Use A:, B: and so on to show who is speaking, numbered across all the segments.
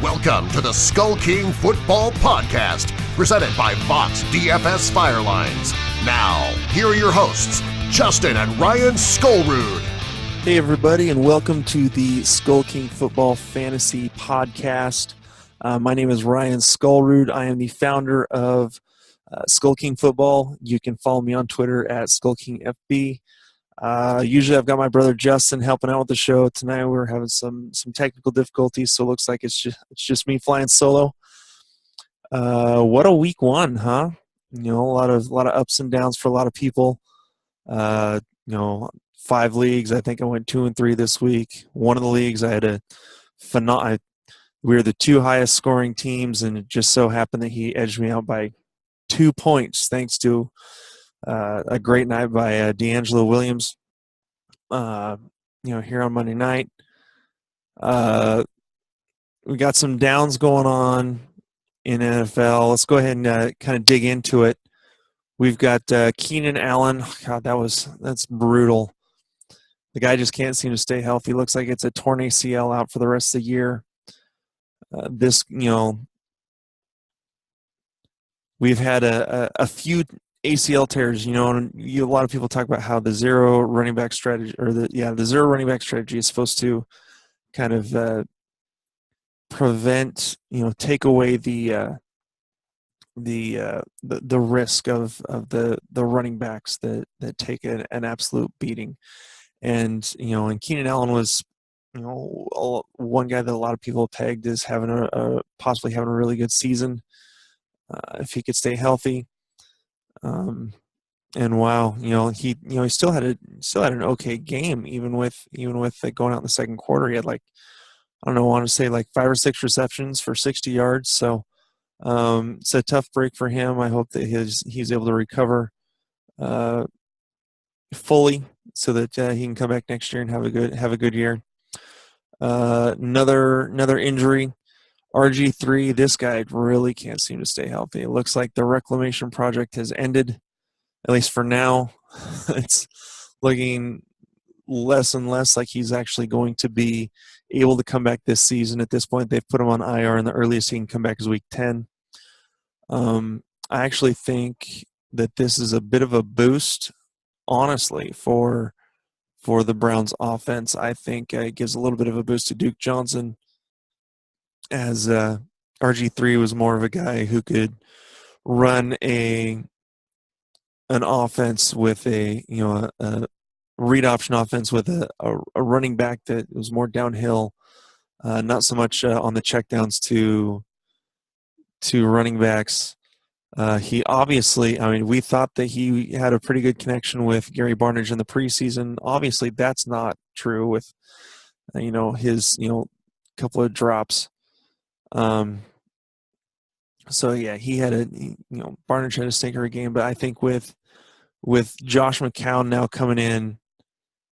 A: Welcome to the SkullKing Football Podcast, presented by Fox DFS Firelines. Now, here are your hosts, Justin and Ryan Skullrood.
B: Hey, everybody, and welcome to the SkullKing Football Fantasy Podcast. My name is Ryan Skullrood. I am the founder of SkullKing Football. You can follow me on Twitter at SkullKingFB. Usually I've got my brother Justin helping out with the show. Tonight we're having some technical difficulties, so it looks like it's just me flying solo. What a week one, huh? You know, a lot of ups and downs for a lot of people. 5 leagues. I think I went 2 and 3 this week. One of the leagues I had we were the 2 highest scoring teams, and it just so happened that he edged me out by 2 points thanks to a great night by D'Angelo Williams. Here on Monday night, we got some downs going on in NFL. Let's go ahead and kind of dig into it. We've got Keenan Allen. God, that's brutal. The guy just can't seem to stay healthy. Looks like it's a torn ACL out for the rest of the year. We've had a few ACL tears, and a lot of people talk about how the zero running back strategy, the zero running back strategy is supposed to kind of prevent, take away the risk of the running backs that take an absolute beating. And Keenan Allen was one guy that a lot of people pegged as having possibly having a really good season if he could stay healthy. And wow, he still had an okay game even with going out in the second quarter. He had I want to say 5 or 6 receptions for 60 yards. So it's a tough break for him. I hope that he's able to recover fully so that he can come back next year and have a good year. Another injury. RG3, this guy really can't seem to stay healthy. It looks like the reclamation project has ended, at least for now. It's looking less and less like he's actually going to be able to come back this season. At this point, they've put him on IR, and the earliest he can come back is week 10. I actually think that this is a bit of a boost, honestly, for the Browns offense. I think it gives a little bit of a boost to Duke Johnson, as RG3 was more of a guy who could run an offense with a read option offense with a running back that was more downhill, not so much on the checkdowns to running backs. He obviously, we thought that he had a pretty good connection with Gary Barnidge in the preseason. Obviously, that's not true with his couple of drops. He had Barnidge had a stinker game, but I think with Josh McCown now coming in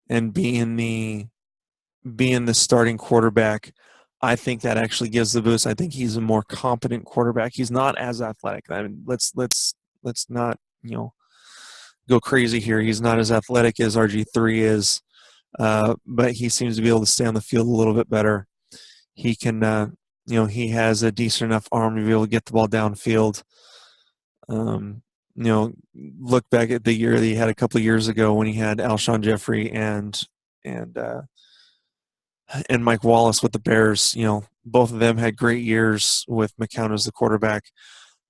B: and being the starting quarterback, I think that actually gives the boost. I think he's a more competent quarterback. He's not as athletic. Let's not go crazy here. He's not as athletic as RG3 is, but he seems to be able to stay on the field a little bit better. He can. He has a decent enough arm to be able to get the ball downfield. Look back at the year that he had a couple of years ago when he had Alshon Jeffrey and Mike Wallace with the Bears. Both of them had great years with McCown as the quarterback.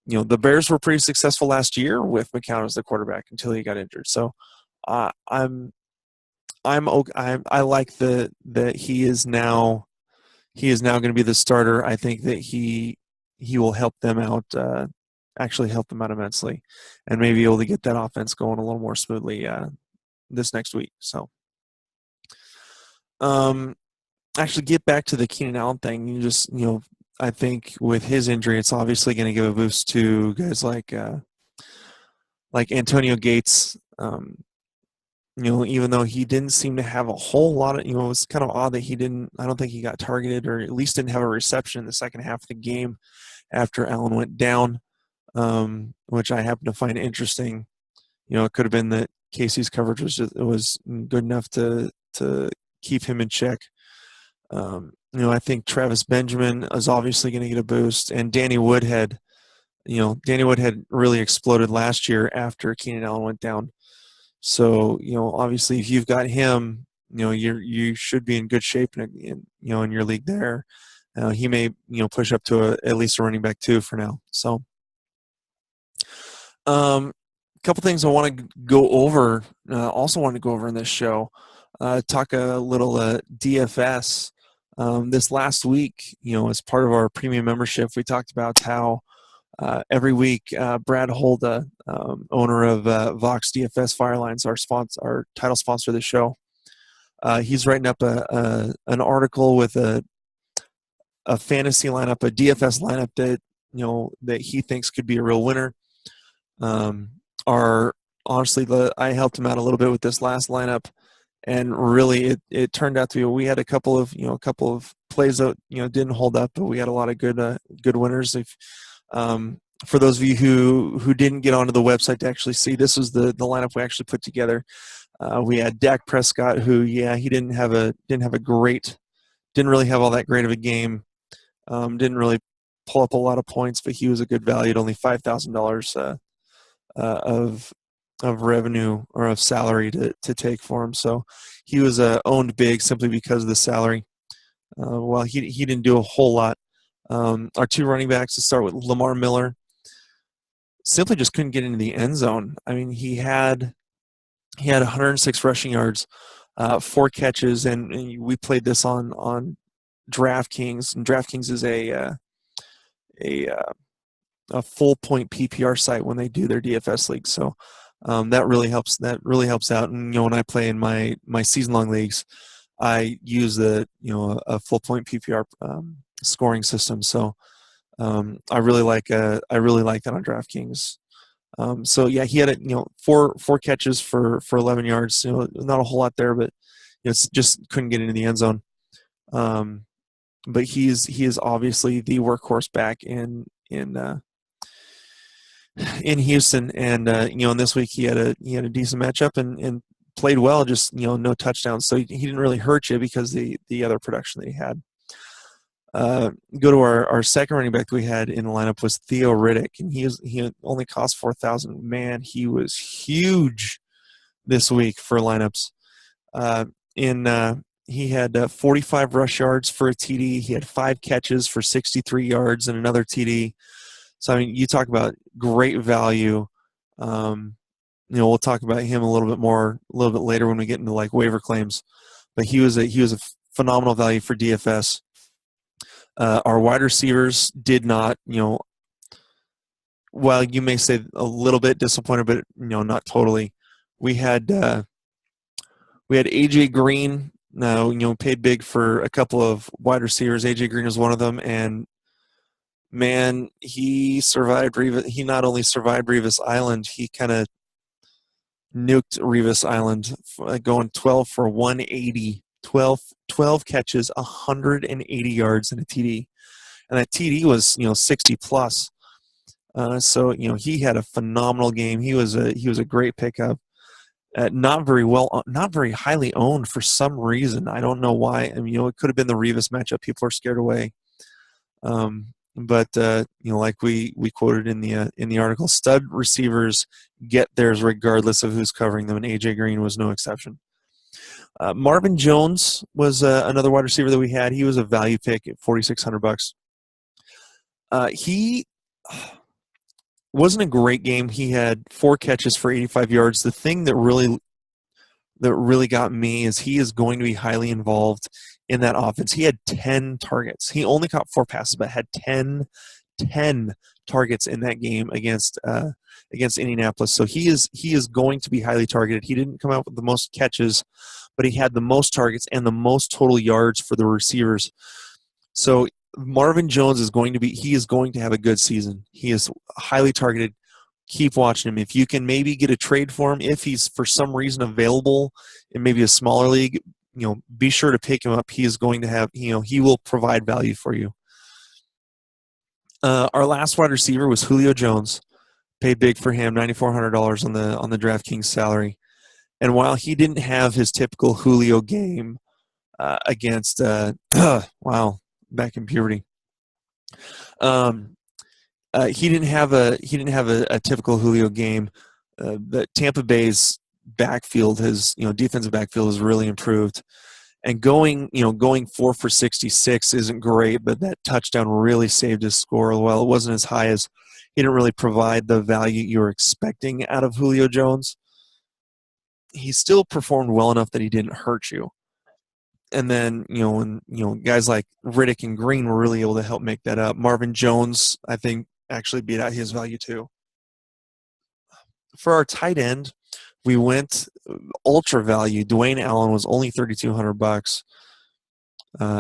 B: The Bears were pretty successful last year with McCown as the quarterback until he got injured. So I'm okay. I like that he is now going to be the starter. I think that he will help them out, actually help them out immensely, and maybe able to get that offense going a little more smoothly this next week. So, actually get back to the Keenan Allen thing. I think with his injury, it's obviously going to give a boost to guys like Antonio Gates. Even though he didn't seem to have a whole lot of, it was kind of odd that I don't think he got targeted, or at least didn't have a reception in the second half of the game after Allen went down, which I happen to find interesting. It could have been that Casey's coverage was good enough to keep him in check. I think Travis Benjamin is obviously going to get a boost, and Danny Woodhead. Danny Woodhead really exploded last year after Keenan Allen went down. So, obviously, if you've got him, you should be in good shape in your league there. He may, push up to at least a running back 2 for now. So, a couple things I want to go over. Also want to go over in this show. Talk a little DFS. This last week, as part of our premium membership, we talked about how every week Brad Holda, owner of Vox DFS Firelines, our title sponsor of the show, he's writing up an article with a fantasy lineup, a DFS lineup that he thinks could be a real winner. I helped him out a little bit with this last lineup, and really it turned out to be, we had a couple of plays that didn't hold up, but we had a lot of good winners. For those of you who didn't get onto the website to actually see, this was the lineup we actually put together. We had Dak Prescott, who he didn't really have all that great of a game. Didn't really pull up a lot of points, but he was a good value at only $5,000 of revenue or of salary to take for him. So he was owned big simply because of the salary. Well, he didn't do a whole lot. Our 2 running backs, to start with Lamar Miller, simply just couldn't get into the end zone. I mean, he had 106 rushing yards, 4 catches, and we played this on DraftKings, and DraftKings is a full point PPR site when they do their DFS leagues. So that really helps. That really helps out. And when I play in my season long leagues, I use a full point PPR scoring system. So I really like that on DraftKings. So yeah, he had four catches for 11 yards. Not a whole lot there, but it's just couldn't get into the end zone. But he is obviously the workhorse back in Houston, and and this week he had a decent matchup and played well. Just no touchdowns, so he didn't really hurt you because the other production that he had. Go to our second running back that we had in the lineup was Theo Riddick, and he only cost $4,000. Man, he was huge this week for lineups. He had 45 rush yards for a TD. He had 5 catches for 63 yards and another TD. So I mean, you talk about great value. We'll talk about him a little bit later when we get into like waiver claims. But he was a phenomenal value for DFS. Our wide receivers did not, well, you may say a little bit disappointed, but not totally. We had AJ Green. Paid big for a couple of wide receivers. AJ Green was one of them, and man, he survived Revis. He not only survived Revis Island, he kind of nuked Revis Island, going 12 for 180. 12 catches, 180 yards, and a TD. And that TD was 60 plus. So he had a phenomenal game. He was a great pickup. Not very highly owned for some reason. I don't know why. I mean, it could have been the Revis matchup. People are scared away. But like we quoted in the article, stud receivers get theirs regardless of who's covering them, and AJ Green was no exception. Marvin Jones was another wide receiver that we had. He was a value pick at $4,600. He wasn't a great game. He had 4 catches for 85 yards. The thing that really got me is he is going to be highly involved in that offense. He had 10 targets. He only caught 4 passes, but had 10 targets in that game against Indianapolis. So he is going to be highly targeted. He didn't come out with the most catches, but he had the most targets and the most total yards for the receivers. So Marvin Jones is going to have a good season. He is highly targeted. Keep watching him. If you can maybe get a trade for him, if he's for some reason available in maybe a smaller league, be sure to pick him up. He is going to have, he will provide value for you. Our last wide receiver was Julio Jones. Paid big for him, $9,400 on the DraftKings salary. And while he didn't have his typical Julio game, against wow, back in puberty. He didn't have a typical Julio game. The Tampa Bay's backfield defensive backfield has really improved. And going 4 for 66 isn't great, but that touchdown really saved his score. While it wasn't as high as he didn't really provide the value you were expecting out of Julio Jones, he still performed well enough that he didn't hurt you. And then, when guys like Riddick and Green were really able to help make that up. Marvin Jones, I think, actually beat out his value too. For our tight end, we went ultra value. Dwayne Allen was only $3,200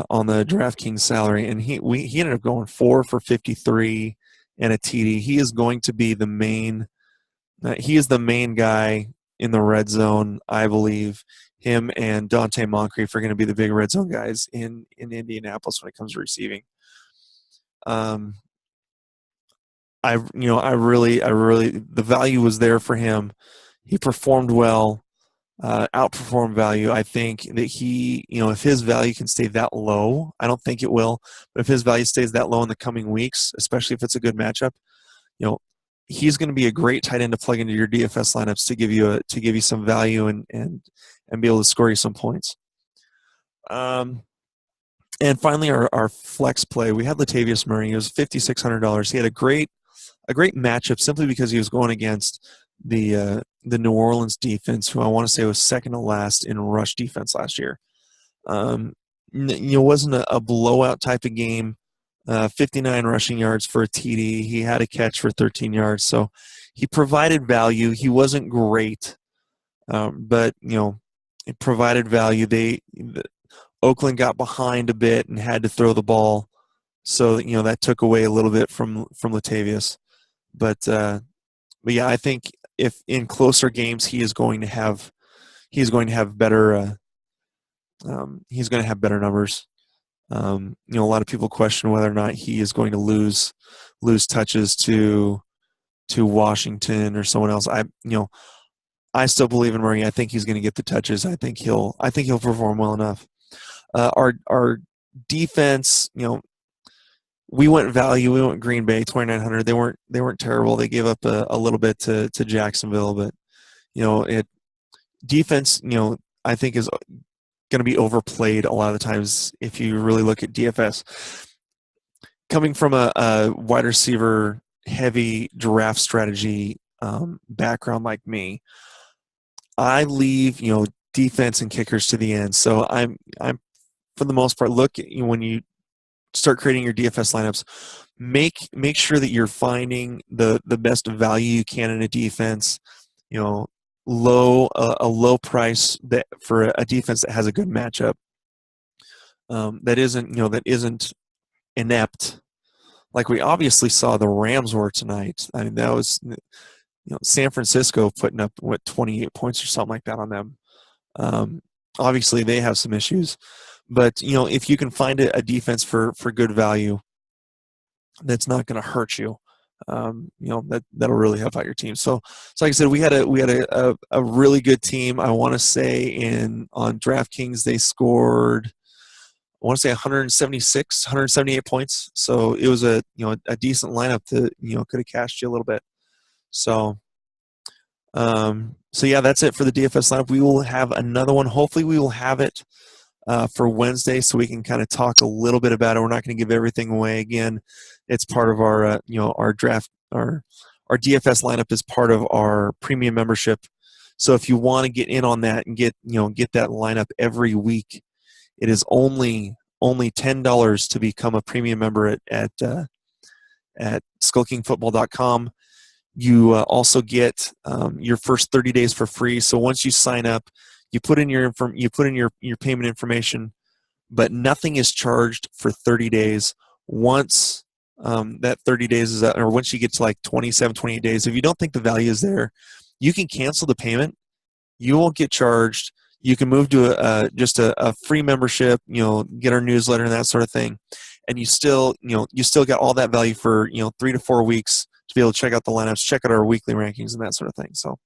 B: on the DraftKings salary, and he ended up going 4 for 53 and a TD. He is going to be the main. He is the main guy in the red zone, I believe. Him and Dante Moncrief are going to be the big red zone guys in Indianapolis when it comes to receiving. I really, the value was there for him. He performed well, outperformed value. I think that if his value can stay that low, I don't think it will, but if his value stays that low in the coming weeks, especially if it's a good matchup, he's going to be a great tight end to plug into your DFS lineups to give you some value and be able to score you some points. And finally, our flex play, we had Latavius Murray. He was $5,600. He had a great matchup simply because he was going against the New Orleans defense, who I want to say was second to last in rush defense last year. Wasn't a blowout type of game. 59 rushing yards for a TD. He had a catch for 13 yards, so he provided value. He wasn't great, but it provided value. Oakland got behind a bit and had to throw the ball, so that took away a little bit from Latavius. But yeah, I think if in closer games he's going to have better numbers. A lot of people question whether or not he is going to lose touches to Washington or someone else. I still believe in Murray. I think he's going to get the touches. I think he'll perform well enough. Our defense, we went value. We went Green Bay 2,900. They weren't terrible. They gave up a little bit to Jacksonville, but defense, I think is going to be overplayed a lot of the times if you really look at DFS. Coming from a wide receiver heavy draft strategy background like me, I leave defense and kickers to the end. So I'm for the most part, look when you start creating your DFS lineups, make sure that you're finding the best value you can in a defense. A low price for a defense that has a good matchup. That isn't inept, like we obviously saw the Rams were tonight. I mean, that was San Francisco putting up 28 points or something like that on them. Obviously they have some issues, but if you can find a defense for good value that's not going to hurt you, that'll really help out your team. So like I said, we had a really good team. I want to say on DraftKings they scored, I want to say 178 points. So it was a decent lineup that could have cashed you a little bit. So yeah, that's it for the DFS lineup. We will have another one. Hopefully we will have it for Wednesday so we can kind of talk a little bit about it. We're not going to give everything away. Again, it's part of our our draft, our DFS lineup is part of our premium membership. So if you want to get in on that and get that lineup every week, it is only $10 to become a premium member at SkullKingFootball.com. You also get your first 30 days for free. So once you sign up, you put in your payment information, but nothing is charged for 30 days. Once that 30 days is out, or once you get to like 27, 28 days, if you don't think the value is there, you can cancel the payment. You won't get charged. You can move to just a free membership, get our newsletter and that sort of thing. And you still got all that value for 3 to 4 weeks to be able to check out the lineups, check out our weekly rankings and that sort of thing. So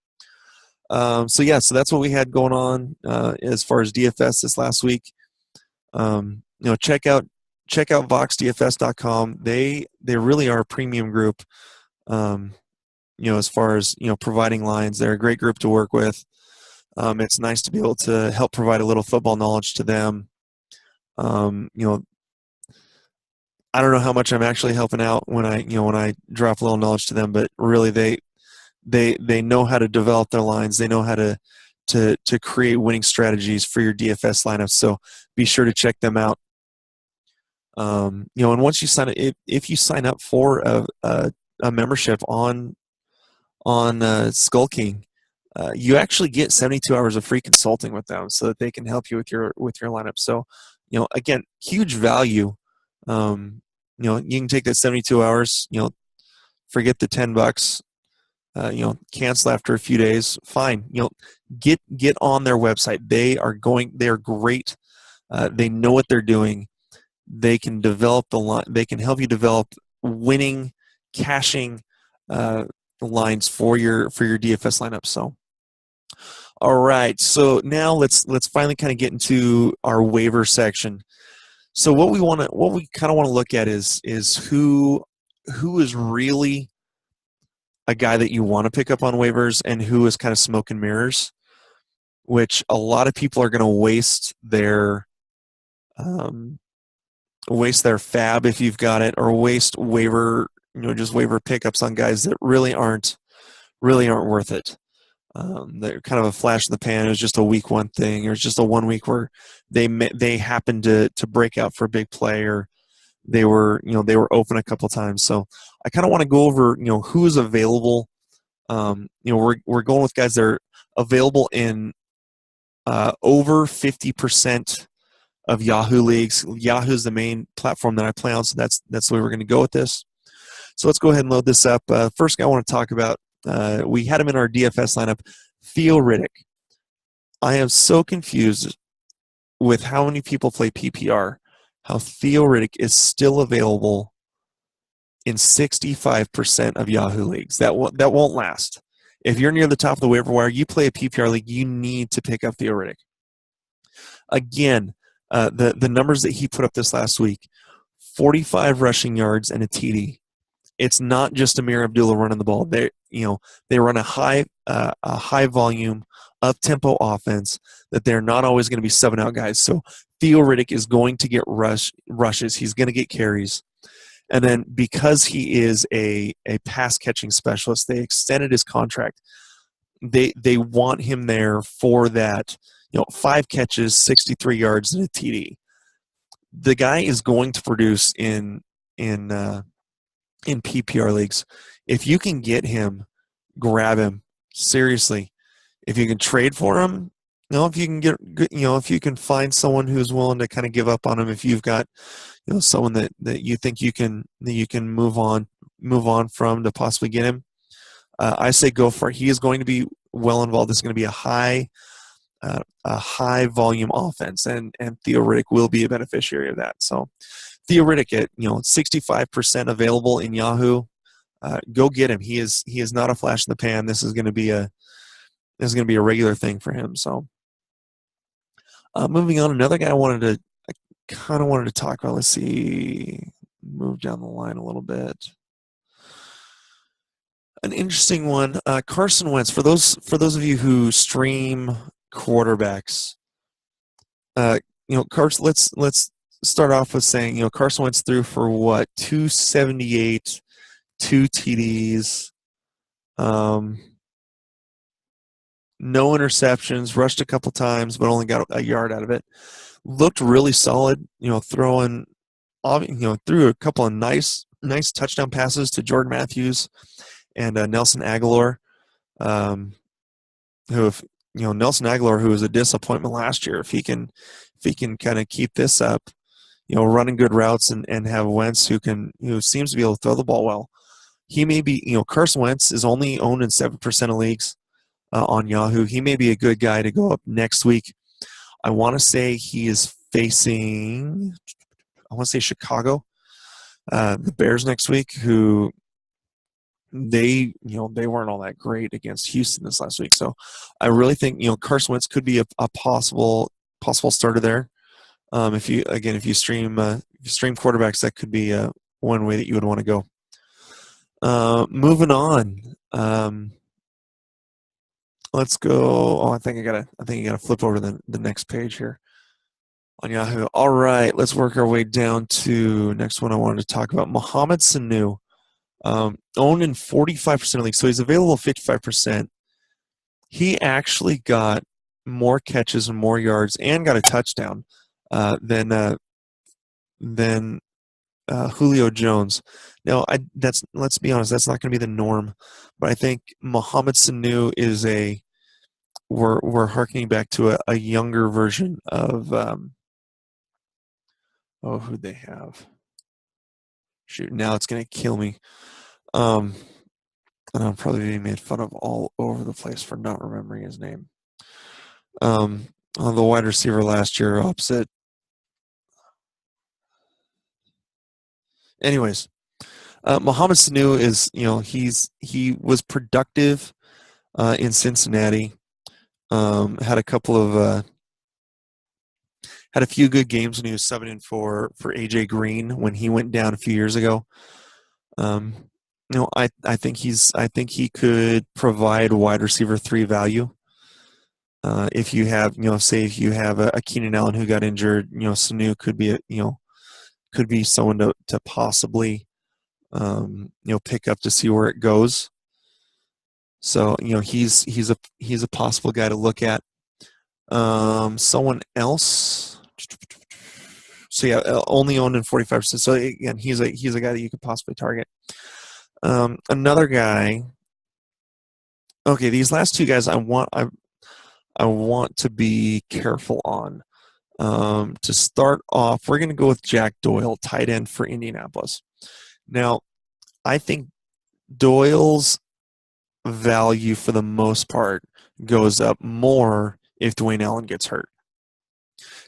B: so that's what we had going on as far as DFS this last week. Check out voxdfs.com. They really are a premium group. As far as providing lines, they're a great group to work with. It's nice to be able to help provide a little football knowledge to them. I don't know how much I'm actually helping out when I drop a little knowledge to them, but really they know how to develop their lines. They know how to create winning strategies for your DFS lineups. So be sure to check them out. And once you sign up, if you sign up for a membership on SkullKing, you actually get 72 hours of free consulting with them, so that they can help you with your lineup. So, again, huge value. You can take that 72 hours. Forget the $10. Cancel after a few days. Fine. Get on their website. They are great. They know what they're doing. They can develop the line. They can help you develop winning, cashing lines for your DFS lineup. So, all right. So now let's finally kind of get into our waiver section. So what we kind of want to look at is who is really a guy that you want to pick up on waivers, and who is kind of smoke and mirrors, which a lot of people are going to waste their fab if you've got it, or waste waiver, just waiver pickups on guys that really aren't worth it. They're kind of a flash in the pan. It was just a week one thing, or it's just a 1 week where they happened to break out for a big play, or they were open a couple times. So I kind of want to go over who is available. We're going with guys that are available in over 50% of Yahoo leagues. Yahoo is the main platform that I play on, so that's the way we're going to go with this. So let's go ahead and load this up. First guy I want to talk about, we had him in our DFS lineup, Theo Riddick. I am so confused with how many people play PPR, how Theo Riddick is still available in 65% of Yahoo leagues. That won't last. If you're near the top of the waiver wire, you play a PPR league, you need to pick up Theo Riddick. Again, the numbers that he put up this last week, 45 rushing yards and a TD. It's not just Amir Abdullah running the ball. They run a high volume, up-tempo offense that they're not always going to be subbing out guys. So Theo Riddick is going to get rushes. He's going to get carries. And then because he is a pass-catching specialist, they extended his contract. They want him there for that, 5 catches, 63 yards, and a TD. The guy is going to produce in PPR leagues. If you can get him, grab him. Seriously. If you can trade for him, if you can if you can find someone who's willing to kind of give up on him, if you've got, someone that you think you can move on from to possibly get him, I say go for it. He is going to be well involved. This is going to be a high volume offense, and Theo Riddick will be a beneficiary of that. So Theo Riddick at 65% available in Yahoo. Go get him. He is not a flash in the pan. This is going to be a regular thing for him. So moving on, another guy I kind of wanted to talk about. Let's see, move down the line a little bit. An interesting one, Carson Wentz. For those of you who stream quarterbacks, Carson. Let's start off with saying, Carson Wentz threw for what, 278, 2 TDs, no interceptions, rushed a couple times, but only got a yard out of it. Looked really solid, threw a couple of nice touchdown passes to Jordan Matthews and Nelson Aguilar, Nelson Aguilar, who was a disappointment last year. If he can kind of keep this up, running good routes and have Wentz who seems to be able to throw the ball well. He may be, Carson Wentz is only owned in 7% of leagues on Yahoo. He may be a good guy to go up next week. I want to say he is facing, Chicago, the Bears next week, who they weren't all that great against Houston this last week. So I really think, Carson Wentz could be a possible starter there. If you stream quarterbacks, that could be one way that you would want to go. Moving on. Let's go. Oh, I think I gotta flip over to the next page here on Yahoo. All right, let's work our way down to next one I wanted to talk about. Mohamed Sanu, owned in 45% of leagues, so he's available 55%. He actually got more catches and more yards and got a touchdown than Julio Jones. Now, let's be honest, that's not going to be the norm, but I think Mohamed Sanu is we're harkening back to a younger version of who'd they have? Shoot, now it's going to kill me. And I'm probably being made fun of all over the place for not remembering his name. The wide receiver last year opposite. Anyways, Mohamed Sanu is, he was productive in Cincinnati. Had a few good games when he was subbing in for AJ Green when he went down a few years ago. I think he could provide wide receiver 3 value. If you have, if you have a Keenan Allen who got injured, Sanu could be someone to possibly pick up to see where it goes. So he's a possible guy to look at. Someone else. So yeah, only owned in 45%. So again, he's a guy that you could possibly target. Another guy. Okay, these last two guys I want to be careful on. To start off, we're going to go with Jack Doyle, tight end for Indianapolis. Now, I think Doyle's value for the most part goes up more if Dwayne Allen gets hurt.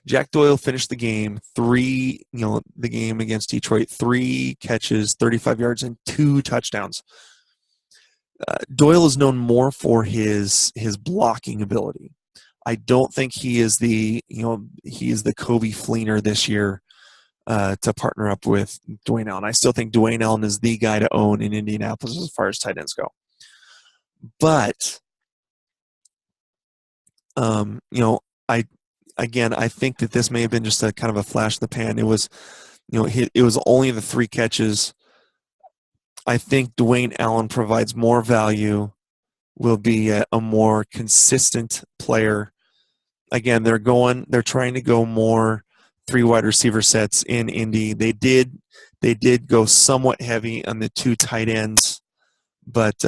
B: Jack Doyle finished the game the game against Detroit, 3 catches, 35 yards, and 2 touchdowns. Doyle is known more for his blocking ability. I don't think he is the Kobe Fleener this year to partner up with Dwayne Allen. I still think Dwayne Allen is the guy to own in Indianapolis as far as tight ends go. But I think that this may have been just a kind of a flash in the pan. It was, it was only the 3 catches. I think Dwayne Allen provides more value, will be a more consistent player. Again, they're trying to go more 3 wide receiver sets in Indy. They did go somewhat heavy on the 2 tight ends, but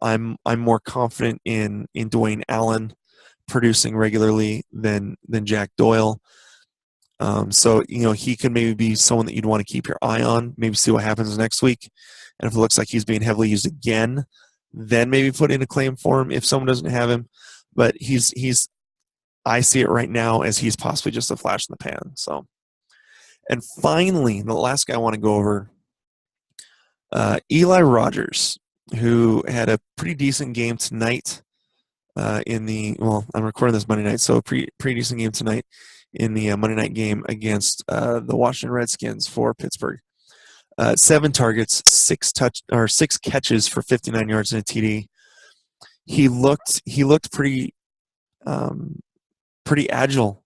B: I'm more confident in Dwayne Allen producing regularly than Jack Doyle. So he could maybe be someone that you'd want to keep your eye on, maybe see what happens next week. And if it looks like he's being heavily used again, then maybe put in a claim for him if someone doesn't have him. But I see it right now as he's possibly just a flash in the pan. So, and finally, the last guy I want to go over, Eli Rogers, who had a pretty decent game tonight. I'm recording this Monday night, so a pretty decent game tonight in the Monday night game against the Washington Redskins for Pittsburgh. 7 targets, 6 catches for 59 yards and a TD. He looked pretty agile,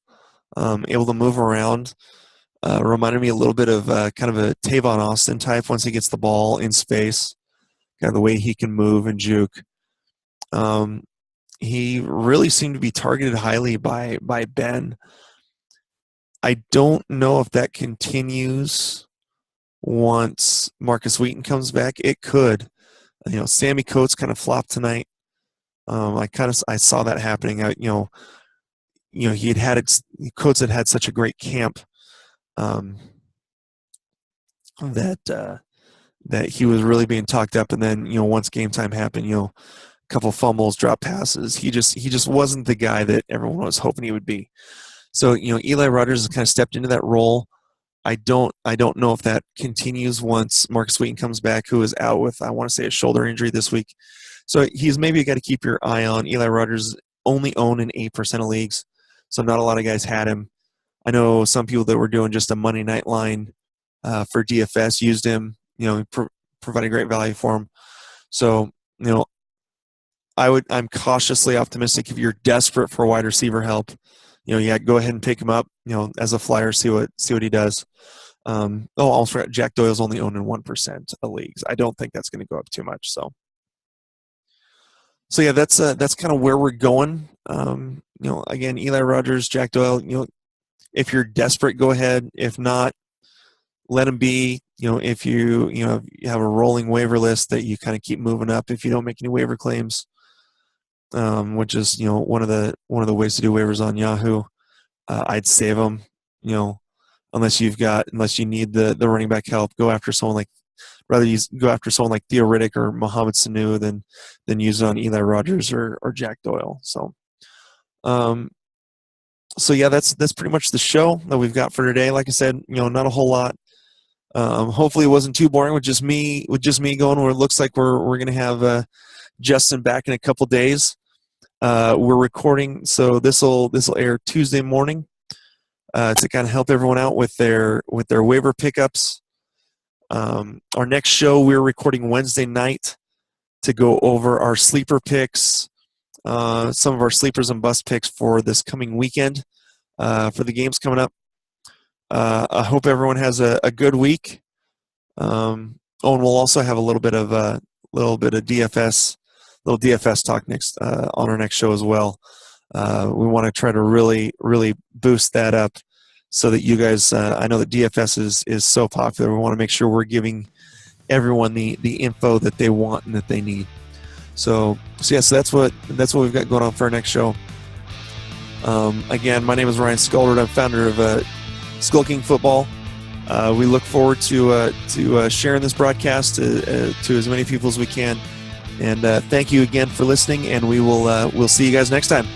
B: able to move around. Reminded me a little bit of kind of a Tavon Austin type once he gets the ball in space, kind of the way he can move and juke. He really seemed to be targeted highly by Ben. I don't know if that continues once Marcus Wheaton comes back. It could. Sammy Coates kind of flopped tonight. I saw that happening. Coates had such a great camp that he was really being talked up, and then once game time happened, a couple fumbles, drop passes. He just wasn't the guy that everyone was hoping he would be. So Eli Rogers has kind of stepped into that role. I don't know if that continues once Marcus Wheaton comes back, who is out with, I want to say, a shoulder injury this week. So he's maybe a guy to keep your eye on. Eli Rogers only owned in 8% of leagues, so not a lot of guys had him. I know some people that were doing just a Monday night line for DFS used him, providing great value for him. So, I'm cautiously optimistic. If you're desperate for wide receiver help, go ahead and pick him up, as a flyer, see what he does. Also, Jack Doyle's only owned in 1% of leagues. I don't think that's going to go up too much. So yeah, that's kind of where we're going. Again, Eli Rogers, Jack Doyle. If you're desperate, go ahead. If not, let him be. If you have a rolling waiver list that you kind of keep moving up. If you don't make any waiver claims, which is one of the ways to do waivers on Yahoo, I'd save them. Unless you need the running back help, go after someone like Theo Riddick or Mohamed Sanu than use it on Eli Rogers or Jack Doyle. So yeah, that's pretty much the show that we've got for today. Like I said, not a whole lot. Hopefully it wasn't too boring with just me going where it looks like we're going to have Justin back in a couple days. We're recording, so this will air Tuesday morning to kind of help everyone out with their waiver pickups. Our next show we're recording Wednesday night to go over our sleeper picks, some of our sleepers and bust picks for this coming weekend for the games coming up. I hope everyone has a good week. And we'll also have a little bit of DFS, little DFS talk next on our next show as well. We want to try to really, really boost that up so that you guys. I know that DFS is so popular. We want to make sure we're giving everyone the info that they want and that they need. So that's what we've got going on for our next show. Again, my name is Ryan Skullroot. I'm founder of SkullKing Football. We look forward to sharing this broadcast to as many people as we can. And thank you again for listening, and we'll see you guys next time.